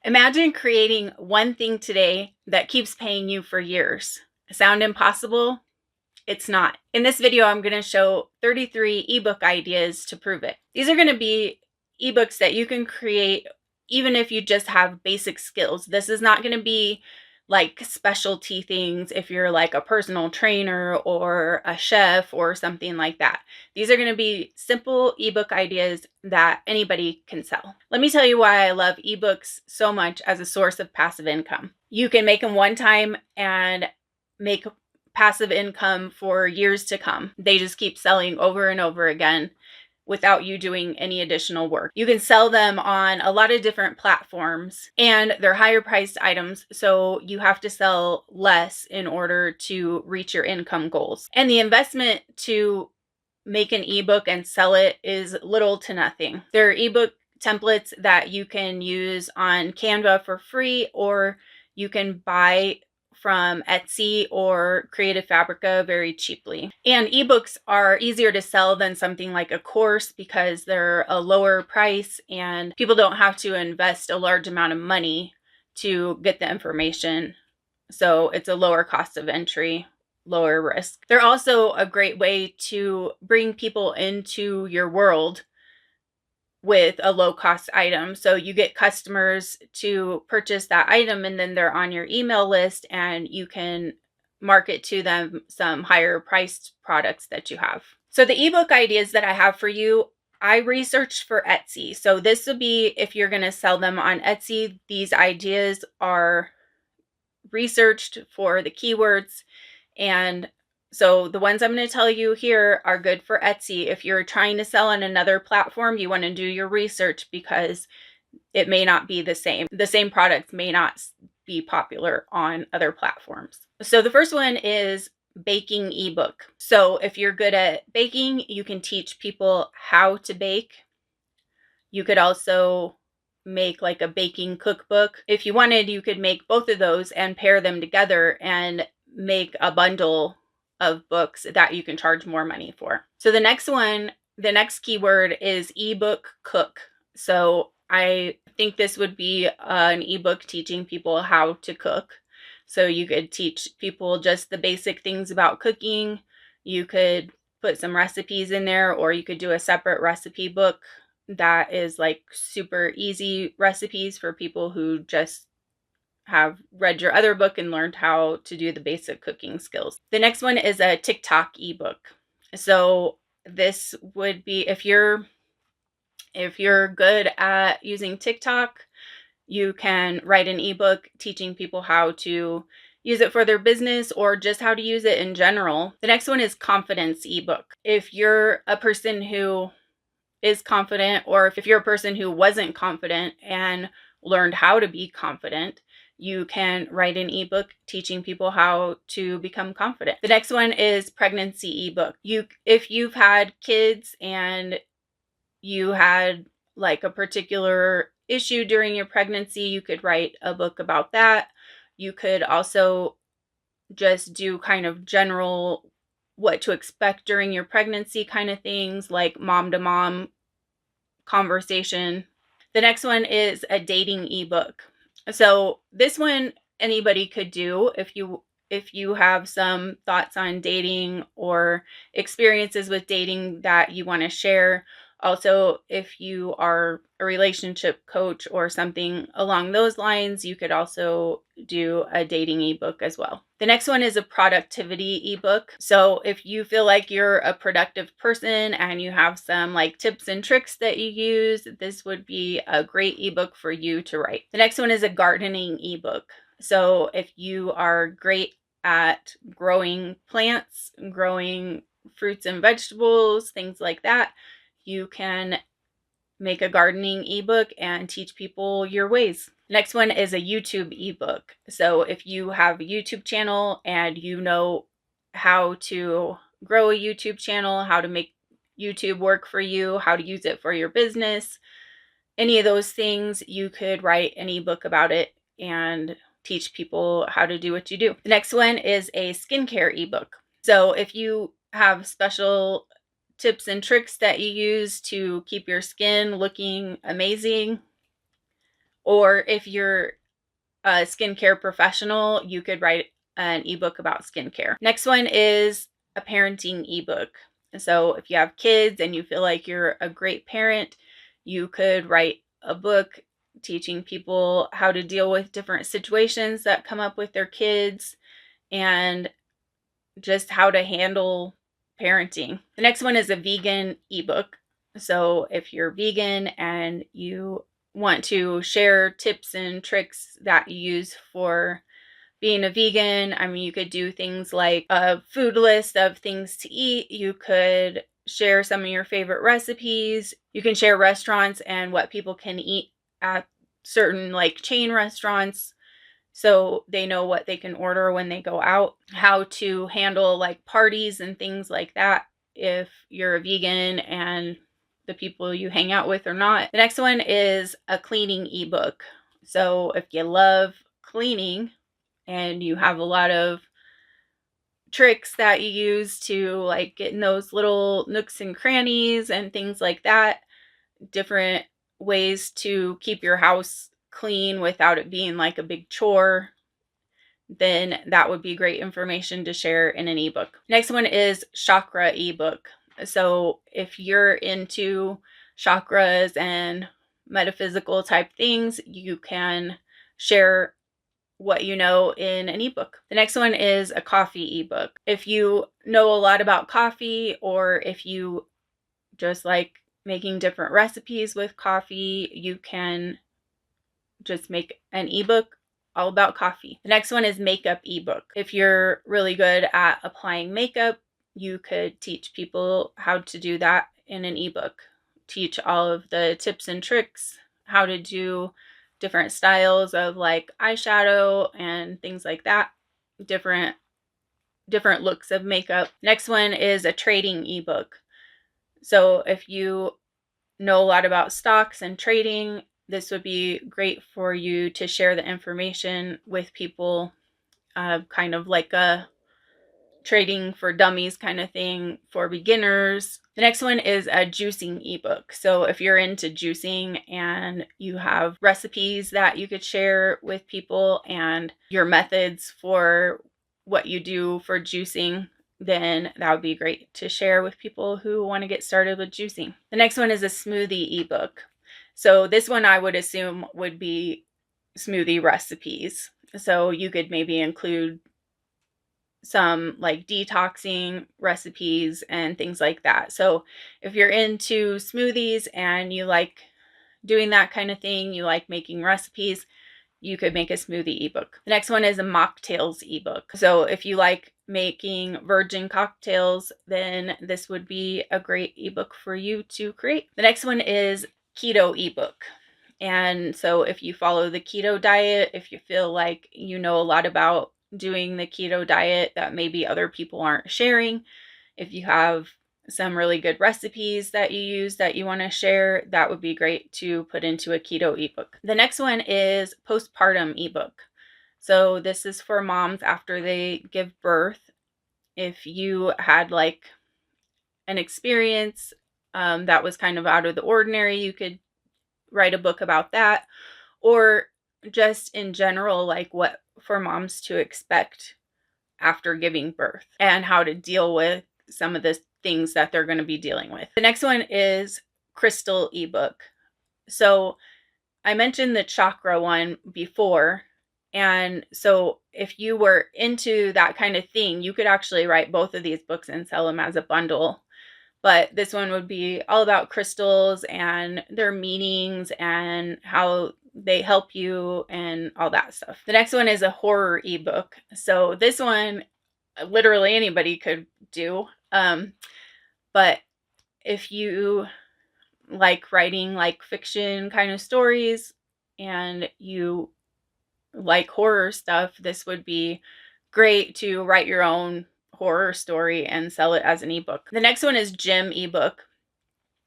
Imagine creating one thing today that keeps paying you for years. Sound impossible? It's not. In this video, I'm going to show 33 ebook ideas to prove it. These are going to be ebooks that you can create even if you just have basic skills. This is not going to be like specialty things if you're like a personal trainer or a chef or something like that. These are going to be simple ebook ideas that anybody can sell. Let me tell you why I love ebooks so much as a source of passive income. You can make them one time and make passive income for years to come. They just keep selling over and over again without you doing any additional work. You can sell them on a lot of different platforms and they're higher priced items, so you have to sell less in order to reach your income goals. And the investment to make an ebook and sell it is little to nothing. There are ebook templates that you can use on Canva for free, or you can buy from Etsy or Creative Fabrica very cheaply. And ebooks are easier to sell than something like a course because they're a lower price and people don't have to invest a large amount of money to get the information. So it's a lower cost of entry, lower risk. They're also a great way to bring people into your world with a low cost item. So you get customers to purchase that item and then they're on your email list and you can market to them some higher priced products that you have. So the ebook ideas that I have for you, I researched for Etsy. So this would be if you're going to sell them on Etsy. These ideas are researched for the keywords, and so the ones I'm going to tell you here are good for Etsy. If you're trying to sell on another platform, you want to do your research because it may not be the same. The same products may not be popular on other platforms. So the first one is baking ebook. So if you're good at baking, you can teach people how to bake. You could also make like a baking cookbook. If you wanted, you could make both of those and pair them together and make a bundle of books that you can charge more money for. So the next one, the next keyword is ebook cook. So I think this would be an ebook teaching people how to cook. So you could teach people just the basic things about cooking. You could put some recipes in there, or you could do a separate recipe book that is like super easy recipes for people who just have read your other book and learned how to do the basic cooking skills. The next one is a TikTok ebook. So this would be if you're good at using TikTok, you can write an ebook teaching people how to use it for their business or just how to use it in general. The next one is confidence ebook. If you're a person who is confident, or if you're a person who wasn't confident and learned how to be confident, you can write an ebook teaching people how to become confident. The next one is pregnancy ebook. If you've had kids and you had like a particular issue during your pregnancy, you could write a book about that. You could also just do kind of general what to expect during your pregnancy kind of things, like mom to mom conversation. The next one is a dating ebook. So this one anybody could do if you have some thoughts on dating or experiences with dating that you want to share. Also, if you are a relationship coach or something along those lines, you could also do a dating ebook as well. The next one is a productivity ebook. So if you feel like you're a productive person and you have some like tips and tricks that you use, this would be a great ebook for you to write. The next one is a gardening ebook. So if you are great at growing plants, growing fruits and vegetables, things like that, you can make a gardening ebook and teach people your ways. Next one is a YouTube ebook. So if you have a YouTube channel and you know how to grow a YouTube channel, how to make YouTube work for you, how to use it for your business, any of those things, you could write an ebook about it and teach people how to do what you do. The next one is a skincare ebook. So if you have special tips and tricks that you use to keep your skin looking amazing, Or if you're a skincare professional, you could write an ebook about skincare. Next one is a parenting ebook. So if you have kids and you feel like you're a great parent, you could write a book teaching people how to deal with different situations that come up with their kids and just how to handle parenting. The next one is a vegan ebook. So if you're vegan and you want to share tips and tricks that you use for being a vegan, I mean, you could do things like a food list of things to eat. You could share some of your favorite recipes. You can share restaurants and what people can eat at certain like chain restaurants, so they know what they can order when they go out, how to handle like parties and things like that if you're a vegan and the people you hang out with are not. The next one is a cleaning ebook. So if you love cleaning and you have a lot of tricks that you use to like get in those little nooks and crannies and things like that, different ways to keep your house clean without it being like a big chore, then that would be great information to share in an ebook. Next one is chakra ebook. So if you're into chakras and metaphysical type things, you can share what you know in an ebook. The next one is a coffee ebook. If you know a lot about coffee, or if you just like making different recipes with coffee, you can just make an ebook all about coffee. The next one is makeup ebook. If you're really good at applying makeup, you could teach people how to do that in an ebook. Teach all of the tips and tricks, how to do different styles of like eyeshadow and things like that. Different looks of makeup. Next one is a trading ebook. So if you know a lot about stocks and trading, this would be great for you to share the information with people, kind of like a trading for dummies kind of thing for beginners. The next one is a juicing ebook. So if you're into juicing and you have recipes that you could share with people and your methods for what you do for juicing, then that would be great to share with people who want to get started with juicing. The next one is a smoothie ebook. So this one I would assume would be smoothie recipes. So you could maybe include some like detoxing recipes and things like that. So if you're into smoothies and you like doing that kind of thing, you like making recipes, you could make a smoothie ebook. The next one is a mocktails ebook. So if you like making virgin cocktails, then this would be a great ebook for you to create. The next one is keto ebook. And so if you follow the keto diet, if you feel like you know a lot about doing the keto diet that maybe other people aren't sharing, if you have some really good recipes that you use that you want to share, that would be great to put into a keto ebook. The next one is postpartum ebook. So this is for moms after they give birth. If you had like an experience that was kind of out of the ordinary, you could write a book about that, or just in general, like what for moms to expect after giving birth and how to deal with some of the things that they're going to be dealing with. The next one is crystal ebook. So I mentioned the chakra one before, and so if you were into that kind of thing, you could actually write both of these books and sell them as a bundle. But this one would be all about crystals and their meanings and how they help you and all that stuff. The next one is a horror ebook. So this one, literally anybody could do. But if you like writing like fiction kind of stories and you like horror stuff, this would be great to write your own horror story and sell it as an ebook. The next one is gym ebook.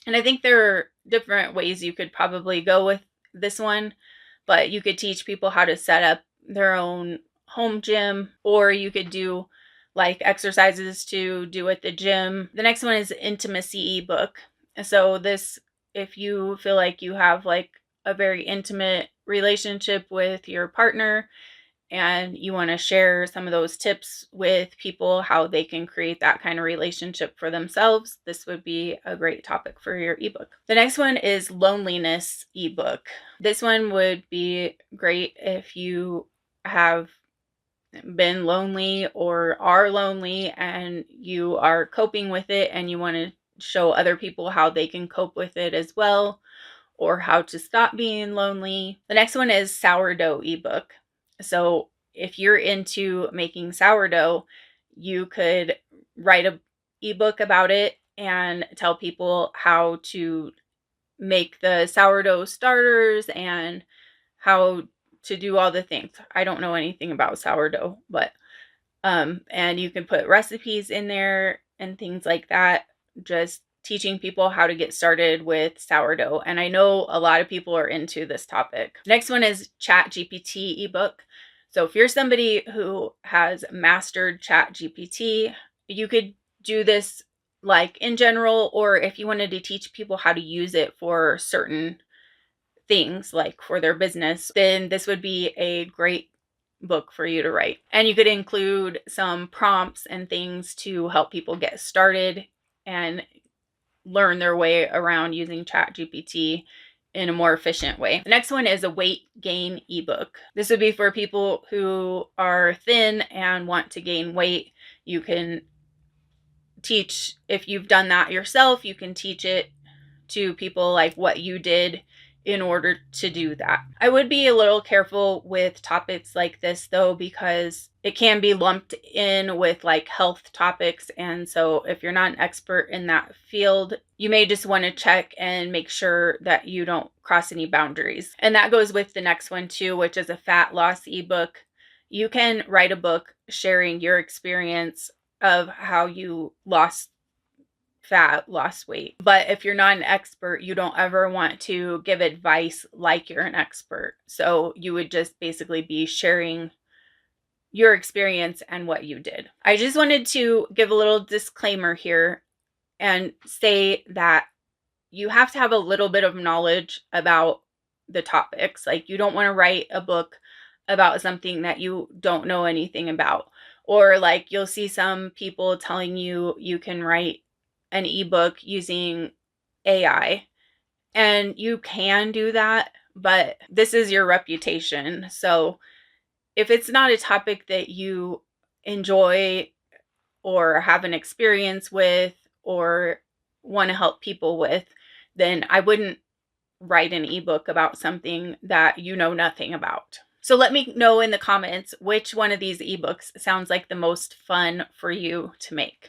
And I think there are different ways you could probably go with this one, but you could teach people how to set up their own home gym, or you could do like exercises to do at the gym. The next one is intimacy ebook. So this, if you feel like you have like a very intimate relationship with your partner and you want to share some of those tips with people, how they can create that kind of relationship for themselves, this would be a great topic for your ebook. The next one is loneliness ebook. This one would be great if you have been lonely or are lonely and you are coping with it and you want to show other people how they can cope with it as well, or how to stop being lonely. The next one is sourdough ebook. So if you're into making sourdough, you could write a ebook about it and tell people how to make the sourdough starters and how to do all the things. I don't know anything about sourdough, but and you can put recipes in there and things like that, just teaching people how to get started with sourdough. And I know a lot of people are into this topic. Next one is ChatGPT ebook. So if you're somebody who has mastered ChatGPT, you could do this like in general, or if you wanted to teach people how to use it for certain things like for their business, then this would be a great book for you to write. And you could include some prompts and things to help people get started and learn their way around using ChatGPT in a more efficient way. The next one is a weight gain ebook. This would be for people who are thin and want to gain weight. You can teach, if you've done that yourself, you can teach it to people like what you did in order to do that. I would be a little careful with topics like this though, because it can be lumped in with like health topics. And so if you're not an expert in that field, you may just want to check and make sure that you don't cross any boundaries. And that goes with the next one too, which is a fat loss ebook. You can write a book sharing your experience of how you lost fat, lost weight. But if you're not an expert, you don't ever want to give advice like you're an expert. So you would just basically be sharing your experience and what you did. I just wanted to give a little disclaimer here and say that you have to have a little bit of knowledge about the topics. Like, you don't want to write a book about something that you don't know anything about. Or like, you'll see some people telling you you can write an ebook using AI, and you can do that, but this is your reputation. So if it's not a topic that you enjoy or have an experience with or want to help people with, then I wouldn't write an ebook about something that you know nothing about. So let me know in the comments which one of these ebooks sounds like the most fun for you to make.